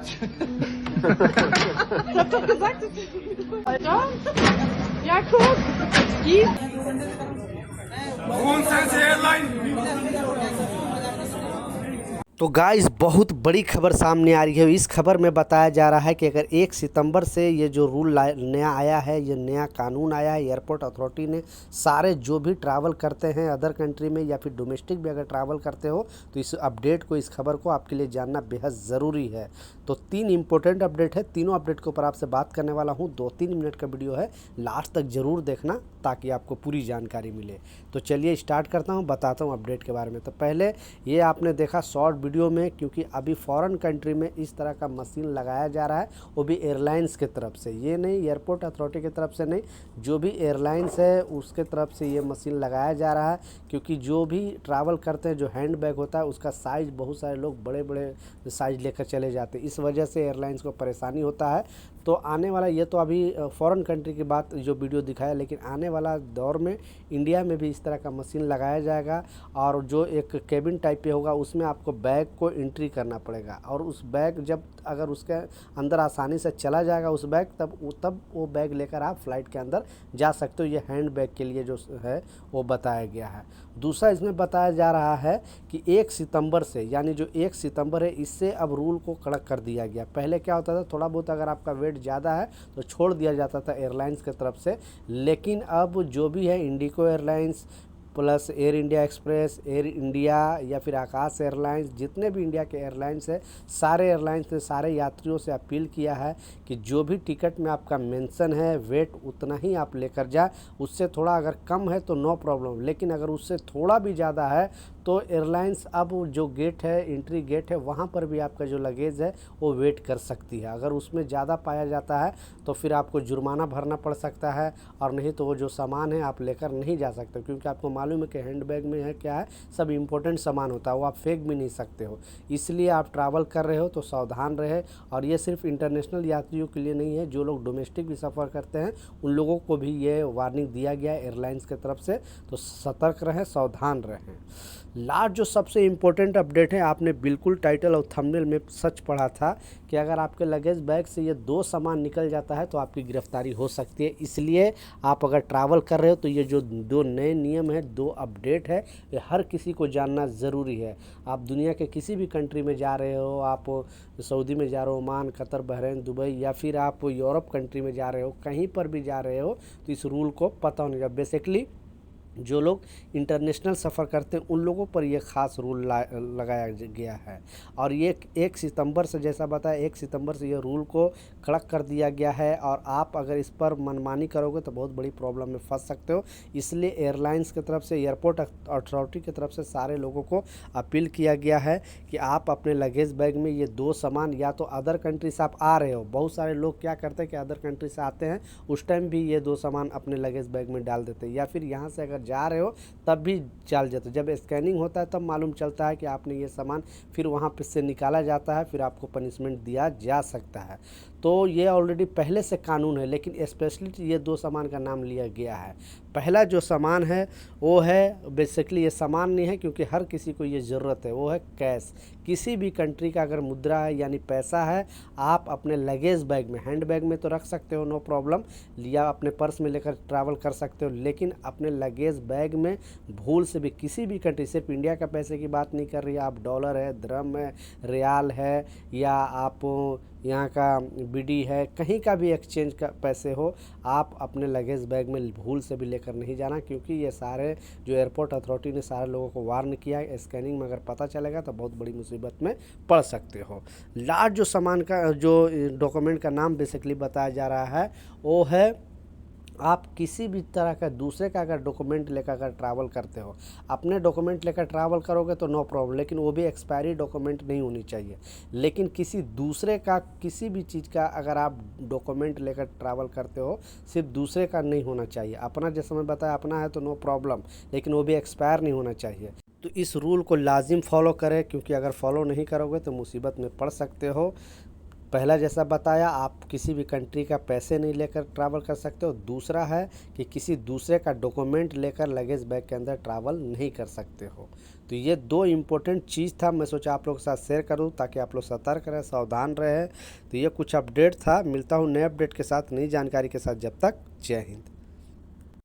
Ich hab doch gesagt, das ist... Alter? Ja, guck. Gieß. तो guys बहुत बड़ी खबर सामने आ रही है। इस खबर में बताया जा रहा है कि अगर 1 सितंबर से ये जो रूल नया आया है, ये नया कानून आया है, एयरपोर्ट अथॉरिटी ने सारे जो भी ट्रैवल करते हैं अदर कंट्री में या फिर डोमेस्टिक भी अगर ट्रैवल करते हो तो इस अपडेट को, इस खबर को आपके लिए जानना बेहद ज़रूरी है। तो 3 इंपॉर्टेंट अपडेट है, तीनों अपडेट के ऊपर आपसे बात करने वाला हूँ। 2-3 मिनट का वीडियो है, लास्ट तक ज़रूर देखना ताकि आपको पूरी जानकारी मिले। तो चलिए स्टार्ट करता हूँ, बताता हूँ अपडेट के बारे में। तो पहले ये आपने देखा शॉर्ट वीडियो में, क्योंकि अभी फॉरेन कंट्री में इस तरह का मशीन लगाया जा रहा है, वो भी एयरलाइंस की तरफ से, ये नहीं एयरपोर्ट अथॉरिटी की तरफ से नहीं, जो भी एयरलाइंस है उसके तरफ से ये मशीन लगाया जा रहा है। क्योंकि जो भी ट्रैवल करते हैं, जो हैंड बैग होता है उसका साइज़, बहुत सारे लोग बड़े बड़े साइज़ लेकर चले जाते हैं, इस वजह से एयरलाइंस को परेशानी होता है। तो आने वाला, ये तो अभी फॉरेन कंट्री की बात जो वीडियो दिखाया, लेकिन आने वाला दौर में इंडिया में भी इस तरह का मशीन लगाया जाएगा। और जो एक केबिन टाइप पे होगा उसमें आपको बैग को एंट्री करना पड़ेगा, और उस बैग जब अगर उसके अंदर आसानी से चला जाएगा उस बैग, तब वो बैग लेकर आप फ्लाइट के अंदर जा सकते हो। ये हैंड बैग के लिए जो है वो बताया गया है। दूसरा इसमें बताया जा रहा है कि 1 सितंबर से, यानी जो 1 सितंबर है, इससे अब रूल को कड़क कर दिया गया। पहले क्या होता था, थोड़ा बहुत अगर आपका वेट ज़्यादा है तो छोड़ दिया जाता था एयरलाइंस की तरफ से, लेकिन अब जो भी है Indigo airlines plus air India express, air India या फिर आकाश एयरलाइंस, जितने भी इंडिया के एयरलाइंस है, सारे एयरलाइंस ने सारे यात्रियों से अपील किया है कि जो भी टिकट में आपका मेंशन है वेट उतना ही आप लेकर जाए। उससे थोड़ा अगर कम है तो नो प्रॉब्लम, लेकिन अगर उससे थोड़ा भी ज़्यादा है तो एयरलाइंस अब जो गेट है, एंट्री गेट है, वहाँ पर भी आपका जो लगेज है वो वेट कर सकती है। अगर उसमें ज़्यादा पाया जाता है तो फिर आपको जुर्माना भरना पड़ सकता है, और नहीं तो वो जो सामान है आप लेकर नहीं जा सकते, क्योंकि आपको मालूम है कि हैंड बैग में है क्या है, सब इम्पोर्टेंट सामान होता है, वो आप फेंक भी नहीं सकते हो। इसलिए आप ट्रैवल कर रहे हो तो सावधान रहे। और ये सिर्फ इंटरनेशनल यात्रियों के लिए नहीं है, जो लोग डोमेस्टिक भी सफ़र करते हैं उन लोगों को भी ये वार्निंग दिया गया है एयरलाइंस की तरफ से। तो सतर्क रहें, सावधान रहें। लास्ट जो सबसे इम्पोर्टेंट अपडेट है, आपने बिल्कुल टाइटल और थंबनेल में सच पढ़ा था कि अगर आपके लगेज बैग से ये 2 सामान निकल जाता है तो आपकी गिरफ्तारी हो सकती है। इसलिए आप अगर ट्रैवल कर रहे हो तो ये जो 2 नए नियम है, 2 अपडेट है, ये हर किसी को जानना ज़रूरी है। आप दुनिया के किसी भी कंट्री में जा रहे हो, आप सऊदी में जा रहे हो, ओमान, कतर, बहरीन, दुबई, या फिर आप यूरोप कंट्री में जा रहे हो, कहीं पर भी जा रहे हो तो इस रूल को पता होने का। बेसिकली जो लोग इंटरनेशनल सफ़र करते हैं उन लोगों पर यह ख़ास रूल लगाया गया है। और ये 1 सितंबर से, जैसा बताया, 1 सितंबर से ये रूल को कड़क कर दिया गया है। और आप अगर इस पर मनमानी करोगे तो बहुत बड़ी प्रॉब्लम में फंस सकते हो। इसलिए एयरलाइंस की तरफ से, एयरपोर्ट अथॉरिटी की तरफ से सारे लोगों को अपील किया गया है कि आप अपने लगेज बैग में ये 2 सामान, या तो अदर कंट्री से आप आ रहे हो, बहुत सारे लोग क्या करते हैं कि अदर कंट्री से आते हैं, उस टाइम भी ये 2 सामान अपने लगेज बैग में डाल देते हैं, या फिर यहाँ से अगर जा रहे हो तब भी चल जाते। जब स्कैनिंग होता है तब मालूम चलता है कि आपने ये सामान, फिर वहाँ पे से निकाला जाता है, फिर आपको पनिशमेंट दिया जा सकता है। तो ये ऑलरेडी पहले से कानून है, लेकिन स्पेशली ये 2 सामान का नाम लिया गया है। पहला जो सामान है वो है, बेसिकली ये सामान नहीं है क्योंकि हर किसी को ये ज़रूरत है, वो है कैश। किसी भी कंट्री का अगर मुद्रा है यानी पैसा है, आप अपने लगेज बैग में, हैंड बैग में तो रख सकते हो नो प्रॉब्लम, या अपने पर्स में लेकर ट्रैवल कर सकते हो, लेकिन अपने लगेज बैग में भूल से भी किसी भी कंट्री, सिर्फ इंडिया का पैसे की बात नहीं कर रही है, आप डॉलर है, द्रम है, रियाल है, या आप यहाँ का बीडी है, कहीं का भी एक्सचेंज का पैसे हो, आप अपने लगेज बैग में भूल से भी लेकर नहीं जाना। क्योंकि ये सारे जो एयरपोर्ट अथॉरिटी ने सारे लोगों को वार्न किया है, स्कैनिंग में अगर पता चलेगा तो बहुत बड़ी मुसीबत में पड़ सकते हो। लास्ट जो सामान का, जो डॉक्यूमेंट का नाम बेसिकली बताया जा रहा है, वो है आप किसी भी तरह का दूसरे का अगर डॉक्यूमेंट लेकर अगर ट्रैवल करते हो, अपने डॉक्यूमेंट लेकर ट्रैवल करोगे तो नो प्रॉब्लम, लेकिन वो भी एक्सपायरी डॉक्यूमेंट नहीं होनी चाहिए। लेकिन किसी दूसरे का, किसी भी चीज़ का अगर आप डॉक्यूमेंट लेकर ट्रैवल करते हो, सिर्फ दूसरे का नहीं होना चाहिए। अपना, जैसे मैं बताया, अपना है तो नो प्रॉब्लम, लेकिन वो भी एक्सपायर नहीं होना चाहिए। तो इस रूल को लाजिम फॉलो करें, क्योंकि अगर फॉलो नहीं करोगे तो मुसीबत में पड़ सकते हो। पहला जैसा बताया, आप किसी भी कंट्री का पैसे नहीं लेकर ट्रैवल कर सकते हो। दूसरा है कि किसी दूसरे का डॉक्यूमेंट लेकर लगेज बैग के अंदर ट्रैवल नहीं कर सकते हो। तो ये 2 इम्पोर्टेंट चीज़ था, मैं सोचा आप लोग के साथ शेयर करूं ताकि आप लोग सतर्क रहें, सावधान रहें। तो ये कुछ अपडेट था, मिलता हूं नए अपडेट के साथ, नई जानकारी के साथ। जब तक जय हिंद।